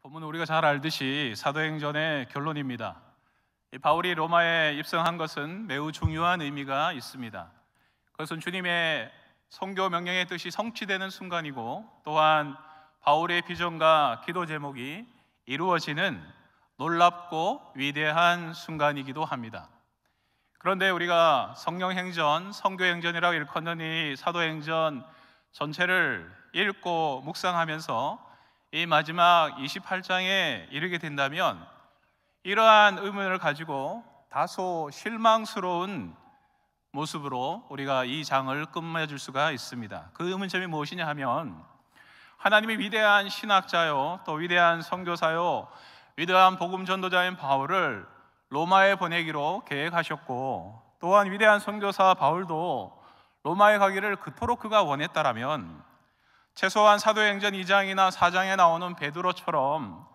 본문은 우리가 잘 알듯이 사도행전의 결론입니다. 이 바울이 로마에 입성한 것은 매우 중요한 의미가 있습니다. 그것은 주님의 선교 명령의 뜻이 성취되는 순간이고, 또한 바울의 비전과 기도 제목이 이루어지는 놀랍고 위대한 순간이기도 합니다. 그런데 우리가 성령행전, 선교행전이라고 일컫는 이 사도행전 전체를 읽고 묵상하면서 이 마지막 28장에 이르게 된다면 이러한 의문을 가지고 다소 실망스러운 모습으로 우리가 이 장을 끝맺을 수가 있습니다. 그 의문점이 무엇이냐 하면, 하나님이 위대한 신학자요, 또 위대한 선교사요, 위대한 복음 전도자인 바울을 로마에 보내기로 계획하셨고, 또한 위대한 선교사 바울도 로마에 가기를 그토록 그가 원했다라면, 최소한 사도행전 2장이나 4장에 나오는 베드로처럼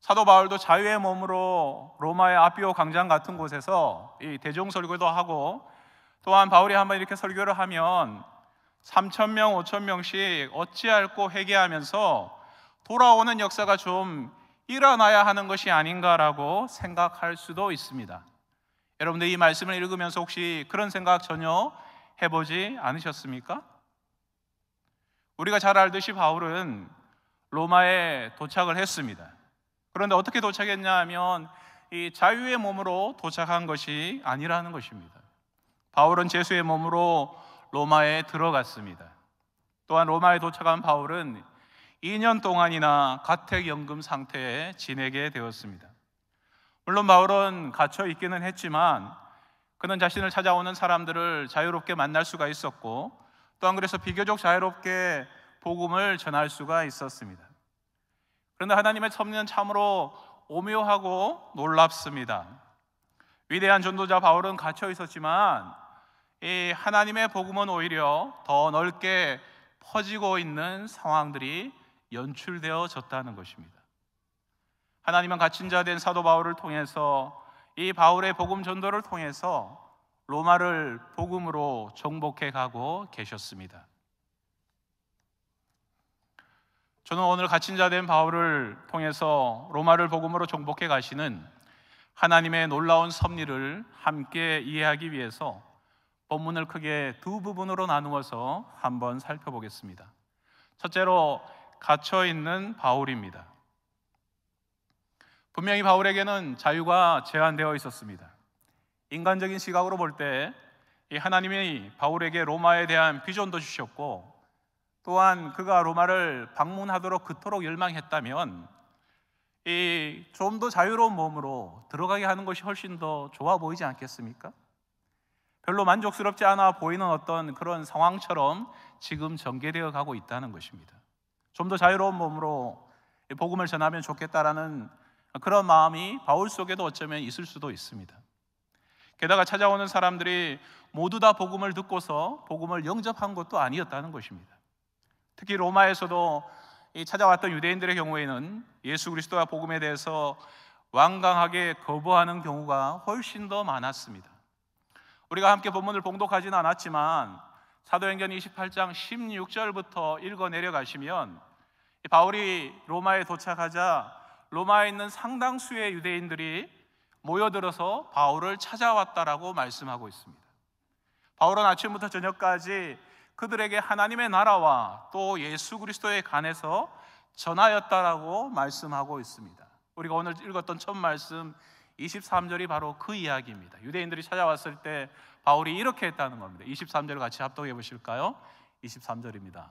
사도 바울도 자유의 몸으로 로마의 아비오 광장 같은 곳에서 이 대종 설교도 하고, 또한 바울이 한번 이렇게 설교를 하면 3,000명, 5,000명씩 어찌할꼬 회개하면서 돌아오는 역사가 좀 일어나야 하는 것이 아닌가라고 생각할 수도 있습니다. 여러분들 이 말씀을 읽으면서 혹시 그런 생각 전혀 해보지 않으셨습니까? 우리가 잘 알듯이 바울은 로마에 도착을 했습니다. 그런데 어떻게 도착했냐 하면 이 자유의 몸으로 도착한 것이 아니라는 것입니다. 바울은 제수의 몸으로 로마에 들어갔습니다. 또한 로마에 도착한 바울은 2년 동안이나 가택연금 상태에 지내게 되었습니다. 물론 바울은 갇혀 있기는 했지만 그는 자신을 찾아오는 사람들을 자유롭게 만날 수가 있었고, 또한 그래서 비교적 자유롭게 복음을 전할 수가 있었습니다. 그런데 하나님의 섭리는 참으로 오묘하고 놀랍습니다. 위대한 전도자 바울은 갇혀 있었지만 이 하나님의 복음은 오히려 더 넓게 퍼지고 있는 상황들이 연출되어졌다는 것입니다. 하나님은 갇힌 자 된 사도 바울을 통해서, 이 바울의 복음 전도를 통해서 로마를 복음으로 정복해 가고 계셨습니다. 저는 오늘 갇힌 자 된 바울을 통해서 로마를 복음으로 정복해 가시는 하나님의 놀라운 섭리를 함께 이해하기 위해서 본문을 크게 두 부분으로 나누어서 한번 살펴보겠습니다. 첫째로 갇혀 있는 바울입니다. 분명히 바울에게는 자유가 제한되어 있었습니다. 인간적인 시각으로 볼 때 하나님이 바울에게 로마에 대한 비전도 주셨고, 또한 그가 로마를 방문하도록 그토록 열망했다면 좀 더 자유로운 몸으로 들어가게 하는 것이 훨씬 더 좋아 보이지 않겠습니까? 별로 만족스럽지 않아 보이는 어떤 그런 상황처럼 지금 전개되어 가고 있다는 것입니다. 좀 더 자유로운 몸으로 복음을 전하면 좋겠다라는 그런 마음이 바울 속에도 어쩌면 있을 수도 있습니다. 게다가 찾아오는 사람들이 모두 다 복음을 듣고서 복음을 영접한 것도 아니었다는 것입니다. 특히 로마에서도 이 찾아왔던 유대인들의 경우에는 예수 그리스도와 복음에 대해서 완강하게 거부하는 경우가 훨씬 더 많았습니다. 우리가 함께 본문을 봉독하지는 않았지만 사도행전 28장 16절부터 읽어 내려가시면 바울이 로마에 도착하자 로마에 있는 상당수의 유대인들이 모여들어서 바울을 찾아왔다라고 말씀하고 있습니다. 바울은 아침부터 저녁까지 그들에게 하나님의 나라와 또 예수 그리스도에 관해서 전하였다라고 말씀하고 있습니다. 우리가 오늘 읽었던 첫 말씀 23절이 바로 그 이야기입니다. 유대인들이 찾아왔을 때 바울이 이렇게 했다는 겁니다. 23절 같이 합독해 보실까요? 23절입니다.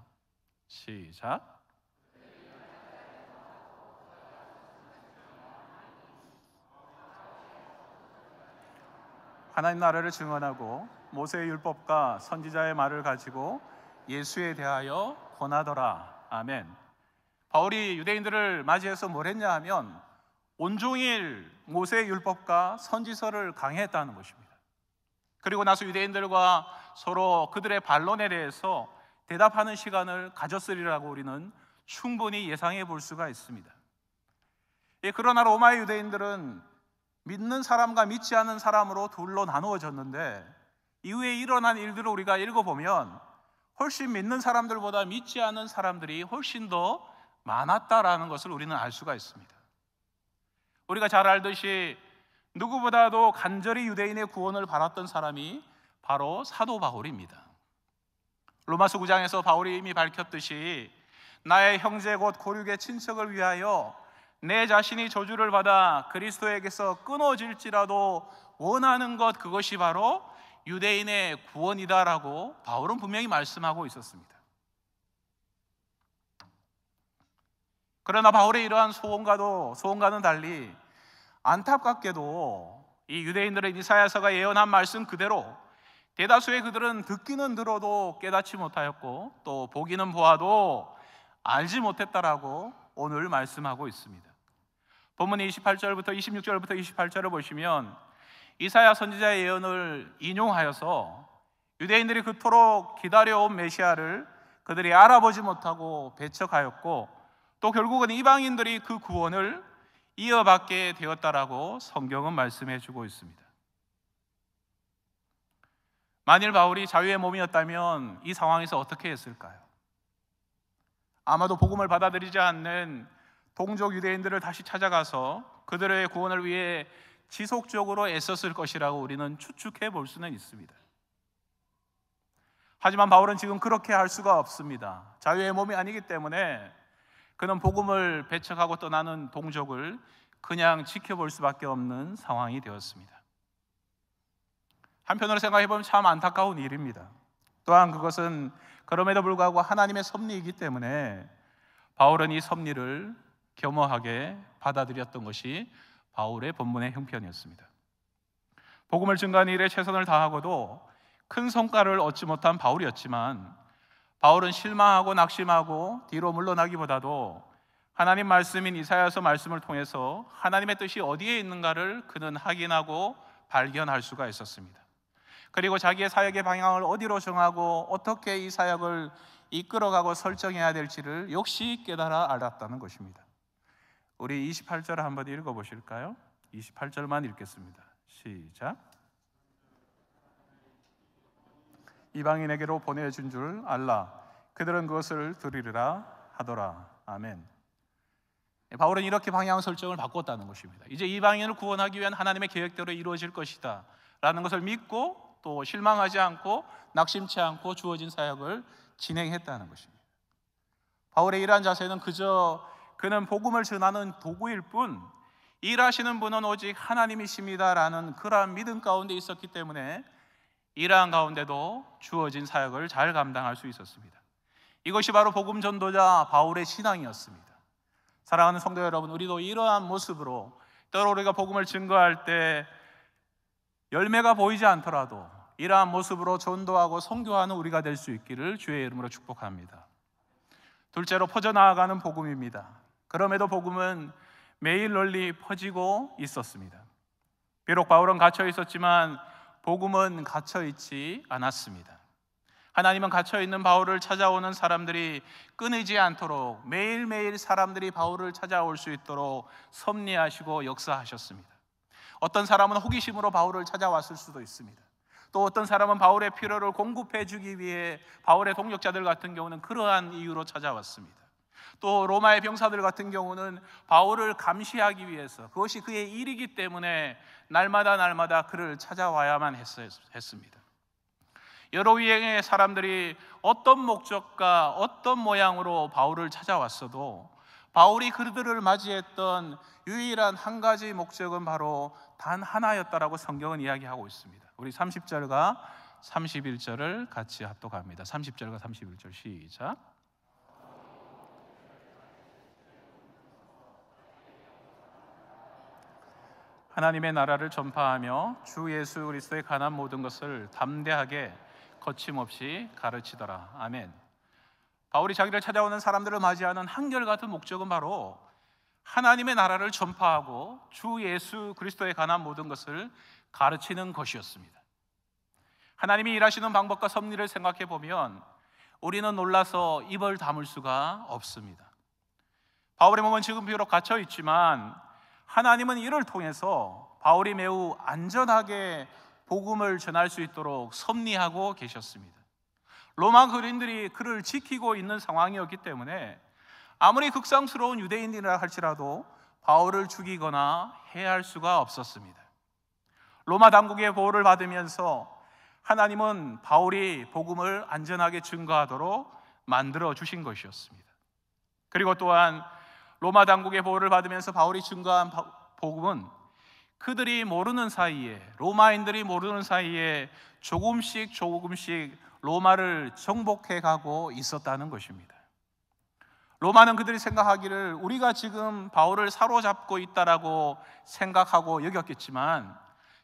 시작. 하나님 나라를 증언하고 모세의 율법과 선지자의 말을 가지고 예수에 대하여 권하더라. 아멘. 바울이 유대인들을 맞이해서 뭘 했냐 하면 온종일 모세의 율법과 선지서를 강해했다는 것입니다. 그리고 나서 유대인들과 서로 그들의 반론에 대해서 대답하는 시간을 가졌으리라고 우리는 충분히 예상해 볼 수가 있습니다. 그러나 로마의 유대인들은 믿는 사람과 믿지 않는 사람으로 둘로 나누어졌는데, 이후에 일어난 일들을 우리가 읽어보면 훨씬 믿는 사람들보다 믿지 않는 사람들이 훨씬 더 많았다라는 것을 우리는 알 수가 있습니다. 우리가 잘 알듯이 누구보다도 간절히 유대인의 구원을 바랐던 사람이 바로 사도 바울입니다. 로마서 9장에서 바울이 이미 밝혔듯이 나의 형제 곧 고륙의 친척을 위하여 내 자신이 저주를 받아 그리스도에게서 끊어질지라도 원하는 것, 그것이 바로 유대인의 구원이다라고 바울은 분명히 말씀하고 있었습니다. 그러나 바울의 이러한 소원과는 달리 안타깝게도 이 유대인들의 이사야서가 예언한 말씀 그대로 대다수의 그들은 듣기는 들어도 깨닫지 못하였고 또 보기는 보아도 알지 못했다라고 오늘 말씀하고 있습니다. 본문 28절부터 26절부터 28절을 보시면 이사야 선지자의 예언을 인용하여서 유대인들이 그토록 기다려온 메시아를 그들이 알아보지 못하고 배척하였고 또 결국은 이방인들이 그 구원을 이어받게 되었다라고 성경은 말씀해 주고 있습니다. 만일 바울이 자유의 몸이었다면 이 상황에서 어떻게 했을까요? 아마도 복음을 받아들이지 않는 동족 유대인들을 다시 찾아가서 그들의 구원을 위해 지속적으로 애썼을 것이라고 우리는 추측해 볼 수는 있습니다. 하지만 바울은 지금 그렇게 할 수가 없습니다. 자유의 몸이 아니기 때문에 그는 복음을 배척하고 떠나는 동족을 그냥 지켜볼 수밖에 없는 상황이 되었습니다. 한편으로 생각해 보면 참 안타까운 일입니다. 또한 그것은 그럼에도 불구하고 하나님의 섭리이기 때문에 바울은 이 섭리를 겸허하게 받아들였던 것이 바울의 본문의 형편이었습니다. 복음을 증거하는 일에 최선을 다하고도 큰 성과를 얻지 못한 바울이었지만 바울은 실망하고 낙심하고 뒤로 물러나기보다도 하나님 말씀인 이사야서 말씀을 통해서 하나님의 뜻이 어디에 있는가를 그는 확인하고 발견할 수가 있었습니다. 그리고 자기의 사역의 방향을 어디로 정하고 어떻게 이 사역을 이끌어가고 설정해야 될지를 역시 깨달아 알았다는 것입니다. 우리 28절 한번 읽어보실까요? 28절만 읽겠습니다. 시작. 이방인에게로 보내준 줄 알라. 그들은 그것을 들으리라 하더라. 아멘. 바울은 이렇게 방향 설정을 바꿨다는 것입니다. 이제 이방인을 구원하기 위한 하나님의 계획대로 이루어질 것이다 라는 것을 믿고 또 실망하지 않고 낙심치 않고 주어진 사역을 진행했다는 것입니다. 바울의 이러한 자세는 그저 그는 복음을 전하는 도구일 뿐 일하시는 분은 오직 하나님이십니다라는 그러한 믿음 가운데 있었기 때문에 이러한 가운데도 주어진 사역을 잘 감당할 수 있었습니다. 이것이 바로 복음 전도자 바울의 신앙이었습니다. 사랑하는 성도 여러분, 우리도 이러한 모습으로 때로 우리가 복음을 증거할 때 열매가 보이지 않더라도 이러한 모습으로 전도하고 선교하는 우리가 될 수 있기를 주의 이름으로 축복합니다. 둘째로 퍼져나가는 복음입니다. 그럼에도 복음은 매일 널리 퍼지고 있었습니다. 비록 바울은 갇혀 있었지만 복음은 갇혀 있지 않았습니다. 하나님은 갇혀 있는 바울을 찾아오는 사람들이 끊이지 않도록 매일매일 사람들이 바울을 찾아올 수 있도록 섭리하시고 역사하셨습니다. 어떤 사람은 호기심으로 바울을 찾아왔을 수도 있습니다. 또 어떤 사람은 바울의 필요를 공급해 주기 위해 바울의 동역자들 같은 경우는 그러한 이유로 찾아왔습니다. 또 로마의 병사들 같은 경우는 바울을 감시하기 위해서 그것이 그의 일이기 때문에 날마다 그를 찾아와야만 했습니다. 여러 유형의 사람들이 어떤 목적과 어떤 모양으로 바울을 찾아왔어도 바울이 그들을 맞이했던 유일한 한 가지 목적은 바로 단 하나였다라고 성경은 이야기하고 있습니다. 우리 30절과 31절을 같이 합독합니다. 30절과 31절 시작. 하나님의 나라를 전파하며 주 예수 그리스도에 관한 모든 것을 담대하게 거침없이 가르치더라. 아멘. 바울이 자기를 찾아오는 사람들을 맞이하는 한결같은 목적은 바로 하나님의 나라를 전파하고 주 예수 그리스도에 관한 모든 것을 가르치는 것이었습니다. 하나님이 일하시는 방법과 섭리를 생각해 보면 우리는 놀라서 입을 다물 수가 없습니다. 바울의 몸은 지금 비록 갇혀 있지만 하나님은 이를 통해서 바울이 매우 안전하게 복음을 전할 수 있도록 섭리하고 계셨습니다. 로마 군인들이 그를 지키고 있는 상황이었기 때문에 아무리 극성스러운 유대인이라 할지라도 바울을 죽이거나 해할 수가 없었습니다. 로마 당국의 보호를 받으면서 하나님은 바울이 복음을 안전하게 증거하도록 만들어 주신 것이었습니다. 그리고 또한 로마 당국의 보호를 받으면서 바울이 증거한 복음은 그들이 모르는 사이에, 로마인들이 모르는 사이에 조금씩 로마를 정복해 가고 있었다는 것입니다. 로마는 그들이 생각하기를 우리가 지금 바울을 사로잡고 있다라고 생각하고 여겼겠지만,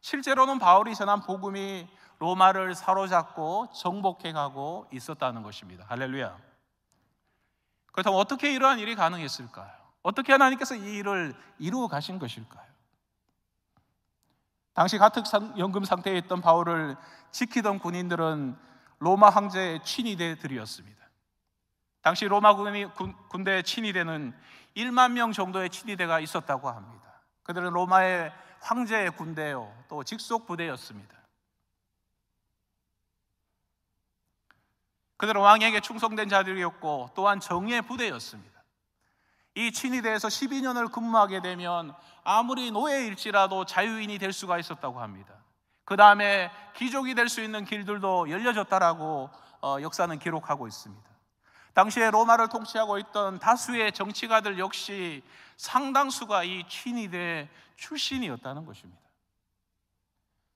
실제로는 바울이 전한 복음이 로마를 사로잡고 정복해 가고 있었다는 것입니다. 할렐루야. 그렇다면 어떻게 이러한 일이 가능했을까요? 어떻게 하나님께서 이 일을 이루어 가신 것일까요? 당시 가택연금 상태에 있던 바울을 지키던 군인들은 로마 황제의 친위대들이었습니다. 당시 로마 군대의 친위대는 1만 명 정도의 친위대가 있었다고 합니다. 그들은 로마의 황제의 군대요, 또 직속 부대였습니다. 그들은 왕에게 충성된 자들이었고 또한 정예의 부대였습니다. 이 친위대에서 12년을 근무하게 되면 아무리 노예일지라도 자유인이 될 수가 있었다고 합니다. 그 다음에 귀족이 될 수 있는 길들도 열려졌다라고 역사는 기록하고 있습니다. 당시에 로마를 통치하고 있던 다수의 정치가들 역시 상당수가 이 친위대 출신이었다는 것입니다.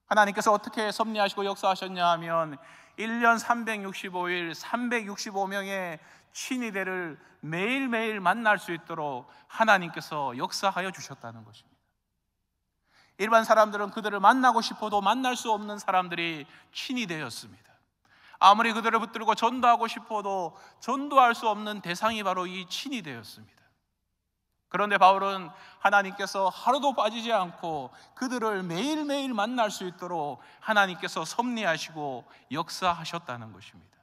하나님께서 어떻게 섭리하시고 역사하셨냐 하면 1년 365일 365명의 친위대를 매일매일 만날 수 있도록 하나님께서 역사하여 주셨다는 것입니다. 일반 사람들은 그들을 만나고 싶어도 만날 수 없는 사람들이 친위대였습니다. 아무리 그들을 붙들고 전도하고 싶어도 전도할 수 없는 대상이 바로 이 친위대였습니다. 그런데 바울은 하나님께서 하루도 빠지지 않고 그들을 매일매일 만날 수 있도록 하나님께서 섭리하시고 역사하셨다는 것입니다.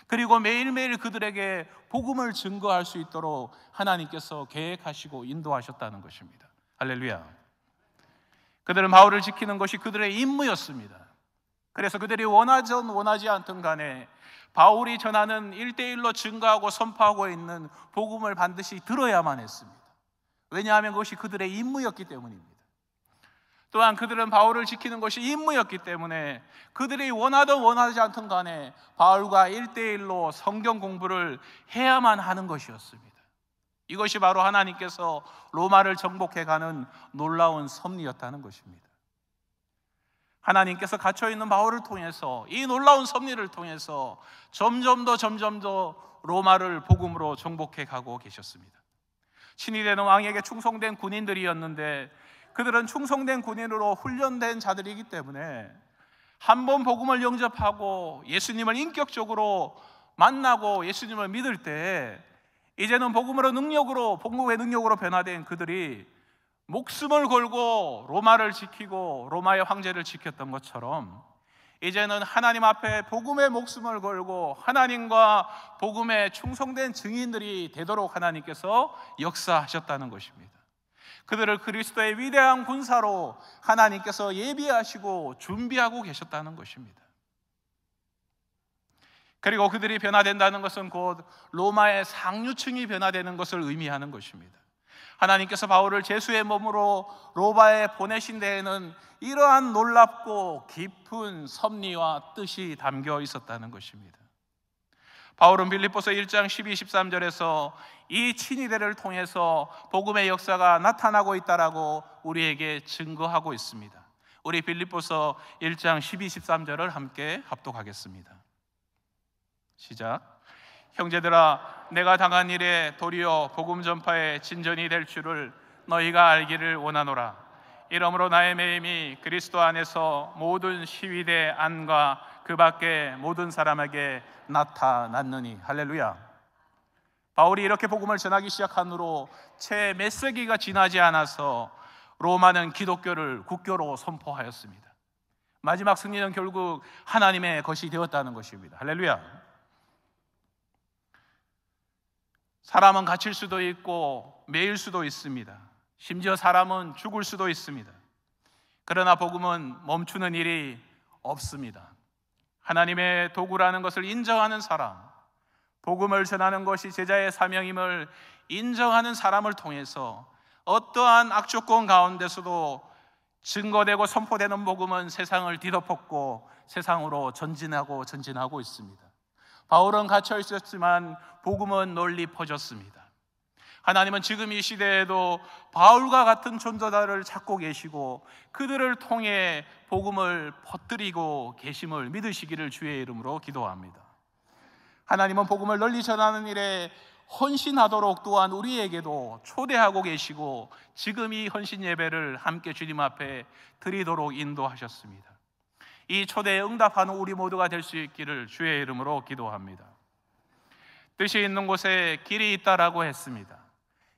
그리고 매일매일 그들에게 복음을 증거할 수 있도록 하나님께서 계획하시고 인도하셨다는 것입니다. 할렐루야. 그들은 바울을 지키는 것이 그들의 임무였습니다. 그래서 그들이 원하든 원하지 않든 간에 바울이 전하는 1대1로 증거하고 선포하고 있는 복음을 반드시 들어야만 했습니다. 왜냐하면 그것이 그들의 임무였기 때문입니다. 또한 그들은 바울을 지키는 것이 임무였기 때문에 그들이 원하든 원하지 않든 간에 바울과 1대1로 성경 공부를 해야만 하는 것이었습니다. 이것이 바로 하나님께서 로마를 정복해가는 놀라운 섭리였다는 것입니다. 하나님께서 갇혀있는 바울을 통해서, 이 놀라운 섭리를 통해서 점점 더 로마를 복음으로 정복해 가고 계셨습니다. 친위대는 왕에게 충성된 군인들이었는데 그들은 충성된 군인으로 훈련된 자들이기 때문에 한 번 복음을 영접하고 예수님을 인격적으로 만나고 예수님을 믿을 때 이제는 복음의 능력으로 변화된 그들이 목숨을 걸고 로마를 지키고 로마의 황제를 지켰던 것처럼 이제는 하나님 앞에 복음의 목숨을 걸고 하나님과 복음에 충성된 증인들이 되도록 하나님께서 역사하셨다는 것입니다. 그들을 그리스도의 위대한 군사로 하나님께서 예비하시고 준비하고 계셨다는 것입니다. 그리고 그들이 변화된다는 것은 곧 로마의 상류층이 변화되는 것을 의미하는 것입니다. 하나님께서 바울을 제수의 몸으로 로마에 보내신 데에는 이러한 놀랍고 깊은 섭리와 뜻이 담겨 있었다는 것입니다. 바울은 빌립보서 1장 12, 13절에서 이 친위대를 통해서 복음의 역사가 나타나고 있다라고 우리에게 증거하고 있습니다. 우리 빌립보서 1장 12, 13절을 함께 합독하겠습니다. 시작. 형제들아, 내가 당한 일에 도리어 복음 전파의 진전이 될 줄을 너희가 알기를 원하노라. 이러므로 나의 매임이 그리스도 안에서 모든 시위대 안과 그 밖에 모든 사람에게 나타났느니. 할렐루야. 바울이 이렇게 복음을 전하기 시작한 후로 채 몇 세기가 지나지 않아서 로마는 기독교를 국교로 선포하였습니다. 마지막 승리는 결국 하나님의 것이 되었다는 것입니다. 할렐루야. 사람은 갇힐 수도 있고 매일 수도 있습니다. 심지어 사람은 죽을 수도 있습니다. 그러나 복음은 멈추는 일이 없습니다. 하나님의 도구라는 것을 인정하는 사람, 복음을 전하는 것이 제자의 사명임을 인정하는 사람을 통해서 어떠한 악조건 가운데서도 증거되고 선포되는 복음은 세상을 뒤덮었고 세상으로 전진하고 있습니다. 바울은 갇혀 있었지만 복음은 널리 퍼졌습니다. 하나님은 지금 이 시대에도 바울과 같은 전도자를 찾고 계시고 그들을 통해 복음을 퍼뜨리고 계심을 믿으시기를 주의 이름으로 기도합니다. 하나님은 복음을 널리 전하는 일에 헌신하도록 또한 우리에게도 초대하고 계시고 지금 이 헌신 예배를 함께 주님 앞에 드리도록 인도하셨습니다. 이 초대에 응답하는 우리 모두가 될 수 있기를 주의 이름으로 기도합니다. 뜻이 있는 곳에 길이 있다라고 했습니다.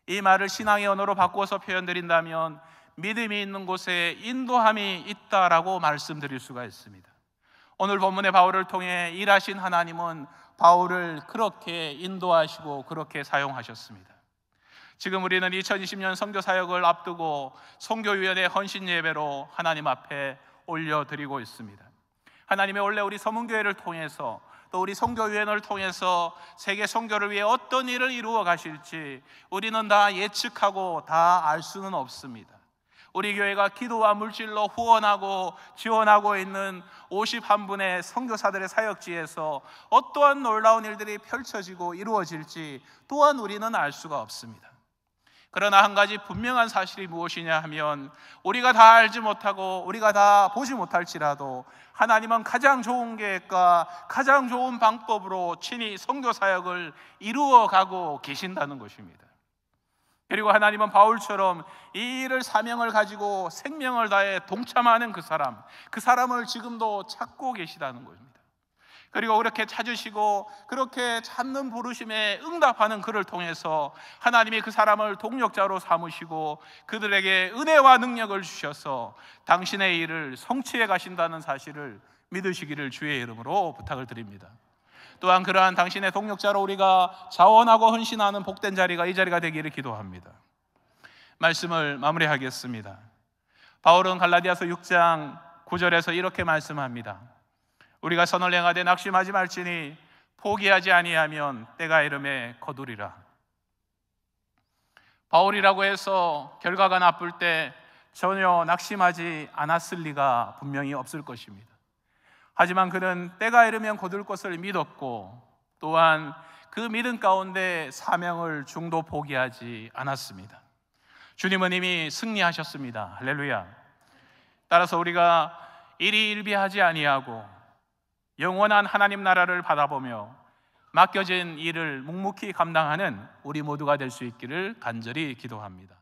이 말을 신앙의 언어로 바꾸어서 표현드린다면 믿음이 있는 곳에 인도함이 있다라고 말씀드릴 수가 있습니다. 오늘 본문의 바울을 통해 일하신 하나님은 바울을 그렇게 인도하시고 그렇게 사용하셨습니다. 지금 우리는 2020년 선교 사역을 앞두고 선교위원회 헌신 예배로 하나님 앞에 올려드리고 있습니다. 하나님이 원래 우리 서문교회를 통해서 또 우리 선교위원회를 통해서 세계 선교를 위해 어떤 일을 이루어 가실지 우리는 다 예측하고 다 알 수는 없습니다. 우리 교회가 기도와 물질로 후원하고 지원하고 있는 51분의 선교사들의 사역지에서 어떠한 놀라운 일들이 펼쳐지고 이루어질지 또한 우리는 알 수가 없습니다. 그러나 한 가지 분명한 사실이 무엇이냐 하면 우리가 다 알지 못하고 우리가 다 보지 못할지라도 하나님은 가장 좋은 계획과 가장 좋은 방법으로 친히 선교 사역을 이루어가고 계신다는 것입니다. 그리고 하나님은 바울처럼 이 일을 사명을 가지고 생명을 다해 동참하는 그 사람을 지금도 찾고 계시다는 것입니다. 그리고 그렇게 찾으시고 그렇게 찾는 부르심에 응답하는 그를 통해서 하나님이 그 사람을 동력자로 삼으시고 그들에게 은혜와 능력을 주셔서 당신의 일을 성취해 가신다는 사실을 믿으시기를 주의 이름으로 부탁을 드립니다. 또한 그러한 당신의 동력자로 우리가 자원하고 헌신하는 복된 자리가 이 자리가 되기를 기도합니다. 말씀을 마무리하겠습니다. 바울은 갈라디아서 6장 9절에서 이렇게 말씀합니다. 우리가 선을 행하되 낙심하지 말지니 포기하지 아니하면 때가 이름에 거두리라. 바울이라고 해서 결과가 나쁠 때 전혀 낙심하지 않았을 리가 분명히 없을 것입니다. 하지만 그는 때가 이르면 거둘 것을 믿었고 또한 그 믿음 가운데 사명을 중도 포기하지 않았습니다. 주님은 이미 승리하셨습니다. 할렐루야. 따라서 우리가 일희일비하지 아니하고 영원한 하나님 나라를 바라보며 맡겨진 일을 묵묵히 감당하는 우리 모두가 될 수 있기를 간절히 기도합니다.